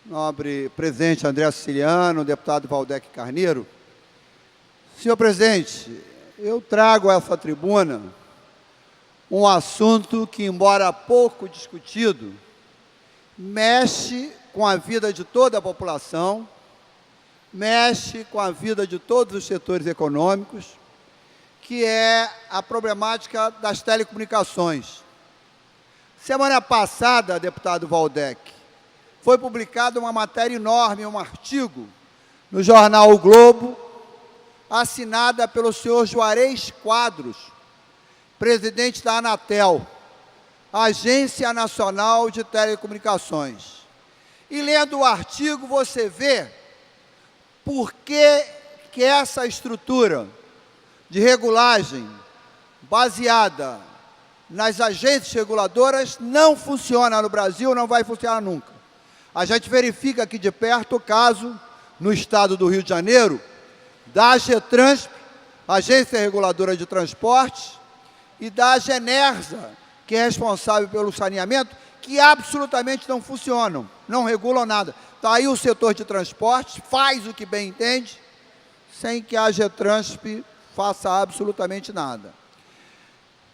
nobre presidente André Siciliano, deputado Valdec Carneiro. Senhor presidente, eu trago a essa tribuna um assunto que, embora pouco discutido, mexe com a vida de toda a população, mexe com a vida de todos os setores econômicos, que é a problemática das telecomunicações. Semana passada, deputado Valdec, foi publicada uma matéria enorme, um artigo, no jornal O Globo, assinada pelo senhor Juarez Quadros, presidente da Anatel, Agência Nacional de Telecomunicações. E lendo o artigo, você vê por que essa estrutura de regulagem baseada nas agências reguladoras não funciona no Brasil, não vai funcionar nunca. A gente verifica aqui de perto o caso, no estado do Rio de Janeiro, da AGETRANSP, Agência Reguladora de Transportes, e da GENERSA, que é responsável pelo saneamento, que absolutamente não funcionam, não regulam nada. Está aí o setor de transportes, faz o que bem entende, sem que a AGETRANSP faça absolutamente nada.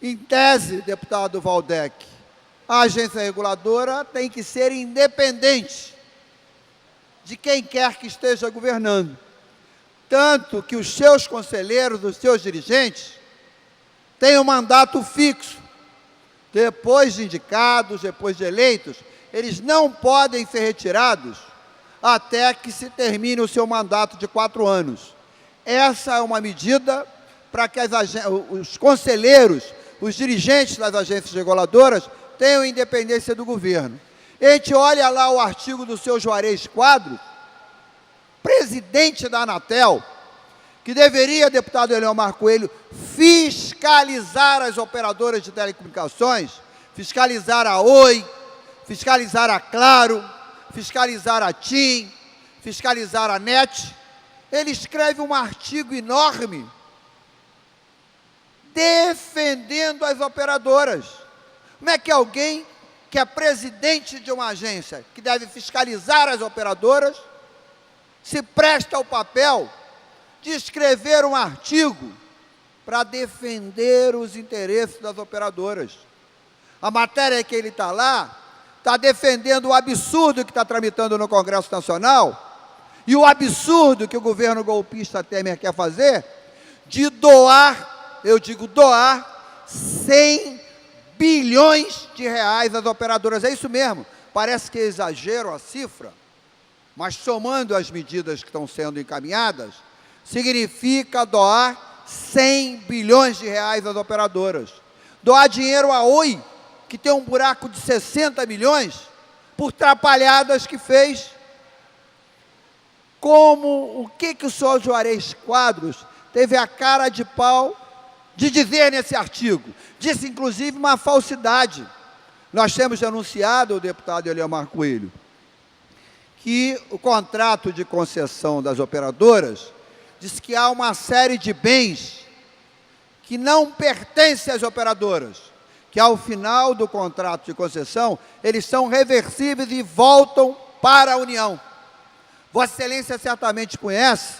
Em tese, deputado Valdec, a agência reguladora tem que ser independente de quem quer que esteja governando. Tanto que os seus conselheiros, os seus dirigentes, têm um mandato fixo. Depois de indicados, depois de eleitos, eles não podem ser retirados até que se termine o seu mandato de 4 anos. Essa é uma medida para que os conselheiros, os dirigentes das agências reguladoras tenham independência do governo. A gente olha lá o artigo do seu Juarez Quadros, presidente da Anatel, que deveria, deputado Eliomar Coelho, fiscalizar as operadoras de telecomunicações, fiscalizar a Oi, fiscalizar a Claro, fiscalizar a TIM, fiscalizar a NET. Ele escreve um artigo enorme defendendo as operadoras. Como é que alguém que é presidente de uma agência que deve fiscalizar as operadoras se presta ao papel de escrever um artigo para defender os interesses das operadoras? A matéria que ele está lá está defendendo o absurdo que está tramitando no Congresso Nacional e o absurdo que o governo golpista Temer quer fazer de doar, eu digo doar, 100 bilhões de reais às operadoras. É isso mesmo, parece que é exagero a cifra, mas somando as medidas que estão sendo encaminhadas, significa doar 100 bilhões de reais às operadoras. Doar dinheiro à Oi, que tem um buraco de 60 milhões, por trapalhadas que fez. O que o senhor Juarez Quadros teve a cara de pau de dizer nesse artigo? Disse, inclusive, uma falsidade. Nós temos denunciado, o deputado Eliomar Coelho, que o contrato de concessão das operadoras diz que há uma série de bens que não pertencem às operadoras, que ao final do contrato de concessão, eles são reversíveis e voltam para a União. Vossa Excelência certamente conhece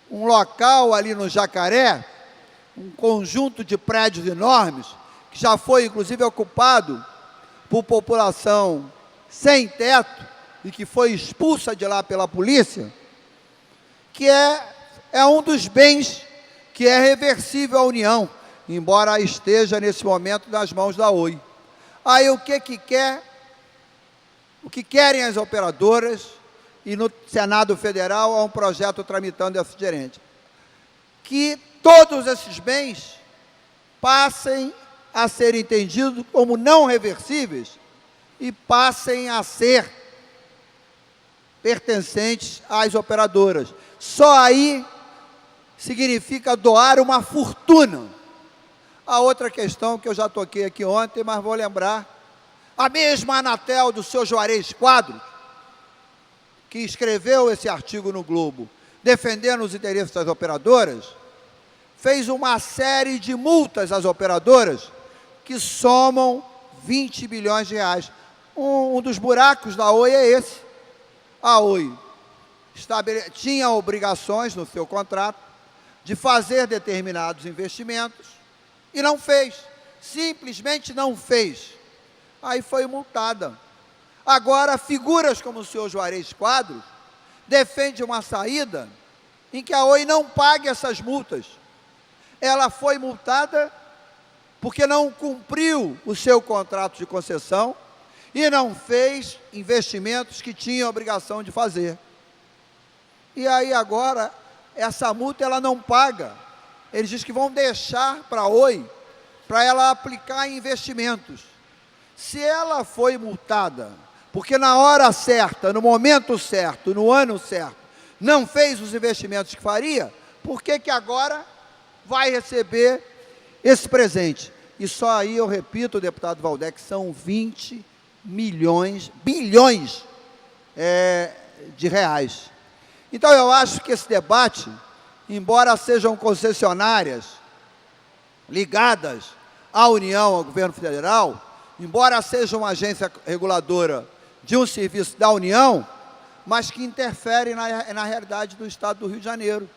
um local ali no Jacaré, um conjunto de prédios enormes, que já foi inclusive ocupado por população sem teto e que foi expulsa de lá pela polícia, que é um dos bens que é reversível à União, embora esteja nesse momento nas mãos da Oi. Aí o que querem as operadoras, e no Senado Federal há um projeto tramitando esse gerente, que todos esses bens passem a ser entendidos como não reversíveis e passem a ser pertencentes às operadoras. Só aí significa doar uma fortuna. A outra questão que eu já toquei aqui ontem, mas vou lembrar, a mesma Anatel do seu Juarez Quadros, que escreveu esse artigo no Globo, defendendo os interesses das operadoras, fez uma série de multas às operadoras que somam 20 bilhões de reais. Um dos buracos da Oi é esse. a Oi tinha obrigações no seu contrato de fazer determinados investimentos e não fez, simplesmente não fez. Aí foi multada. Agora, figuras como o senhor Juarez Quadros defende uma saída em que a Oi não pague essas multas. Ela foi multada porque não cumpriu o seu contrato de concessão e não fez investimentos que tinha a obrigação de fazer. E aí agora, essa multa ela não paga. Eles dizem que vão deixar para a Oi, para ela aplicar em investimentos. Se ela foi multada, porque na hora certa, no momento certo, no ano certo, não fez os investimentos que faria, por que que agora vai receber esse presente? E só aí, eu repito, deputado Valdec, são 20 bilhões de reais. Então, eu acho que esse debate, embora sejam concessionárias ligadas à União, ao governo federal, embora seja uma agência reguladora de um serviço da União, mas que interfere na realidade do Estado do Rio de Janeiro.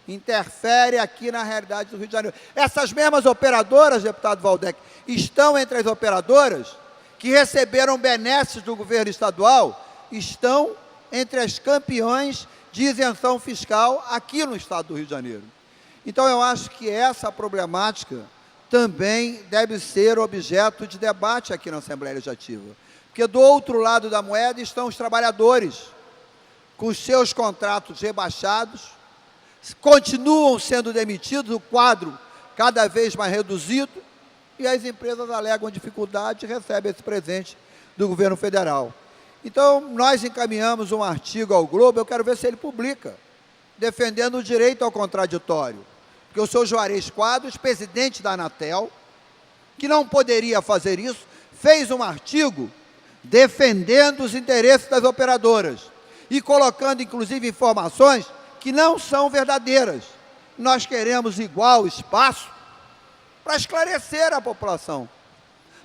Interfere aqui na realidade do Rio de Janeiro. Essas mesmas operadoras, deputado Valdec, estão entre as operadoras que receberam benesses do governo estadual, estão entre as campeãs de isenção fiscal aqui no Estado do Rio de Janeiro. Então, eu acho que essa problemática também deve ser objeto de debate aqui na Assembleia Legislativa. Porque do outro lado da moeda estão os trabalhadores, com os seus contratos rebaixados, continuam sendo demitidos, o quadro cada vez mais reduzido, e as empresas alegam dificuldade e recebem esse presente do governo federal. Então, nós encaminhamos um artigo ao Globo, eu quero ver se ele publica, defendendo o direito ao contraditório. Porque o senhor Juarez Quadros, presidente da Anatel, que não poderia fazer isso, fez um artigo defendendo os interesses das operadoras e colocando, inclusive, informações que não são verdadeiras. Nós queremos igual espaço para esclarecer a população,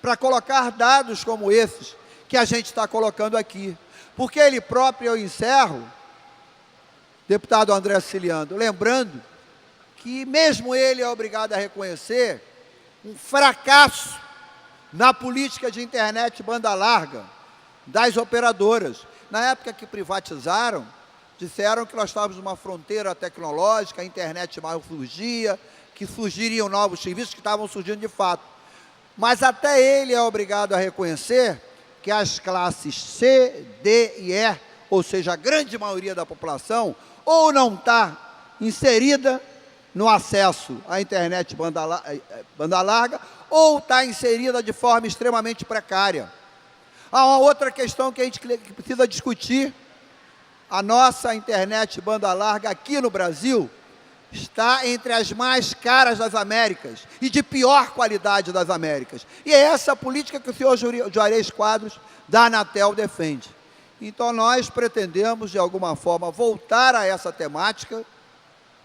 para colocar dados como esses que a gente está colocando aqui. Porque ele próprio, eu encerro, deputado André Siciliano, lembrando que mesmo ele é obrigado a reconhecer um fracasso na política de internet banda larga das operadoras. Na época que privatizaram, disseram que nós estávamos numa fronteira tecnológica, a internet mais surgia, que surgiriam novos serviços que estavam surgindo de fato. Mas até ele é obrigado a reconhecer que as classes C, D e E, ou seja, a grande maioria da população, ou não está inserida no acesso à internet banda larga, ou está inserida de forma extremamente precária. Há uma outra questão que a gente precisa discutir. A nossa internet banda larga aqui no Brasil está entre as mais caras das Américas e de pior qualidade das Américas. E é essa a política que o senhor Juarez Quadros da Anatel defende. Então, nós pretendemos, de alguma forma, voltar a essa temática,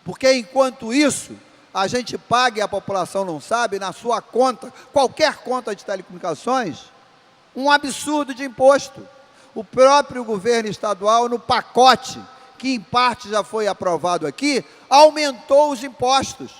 porque, enquanto isso, a gente paga e a população não sabe, na sua conta, qualquer conta de telecomunicações, um absurdo de imposto. O próprio governo estadual, no pacote, que em parte já foi aprovado aqui, aumentou os impostos.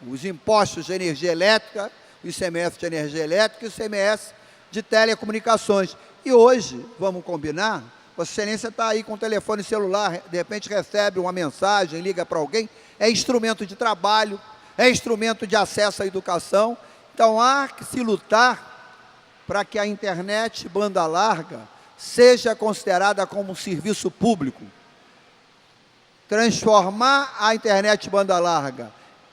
Os impostos de energia elétrica, o ICMS de energia elétrica e o ICMS de telecomunicações. E hoje, vamos combinar, Vossa Excelência está aí com o telefone celular, de repente recebe uma mensagem, liga para alguém, é instrumento de trabalho, é instrumento de acesso à educação. Então, há que se lutar para que a internet banda larga seja considerada como um serviço público. Transformar a internet banda larga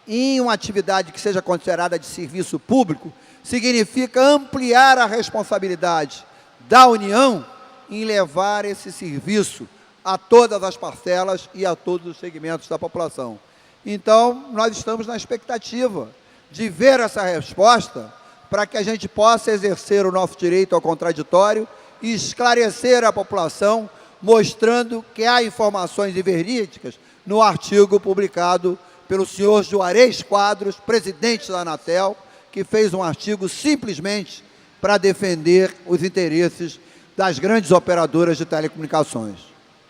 em uma atividade que seja considerada de serviço público significa ampliar a responsabilidade da União em levar esse serviço a todas as parcelas e a todos os segmentos da população. Então, nós estamos na expectativa de ver essa resposta para que a gente possa exercer o nosso direito ao contraditório e esclarecer a população, mostrando que há informações verídicas no artigo publicado pelo senhor Juarez Quadros, presidente da Anatel, que fez um artigo simplesmente para defender os interesses das grandes operadoras de telecomunicações.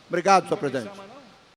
Obrigado, senhor presidente.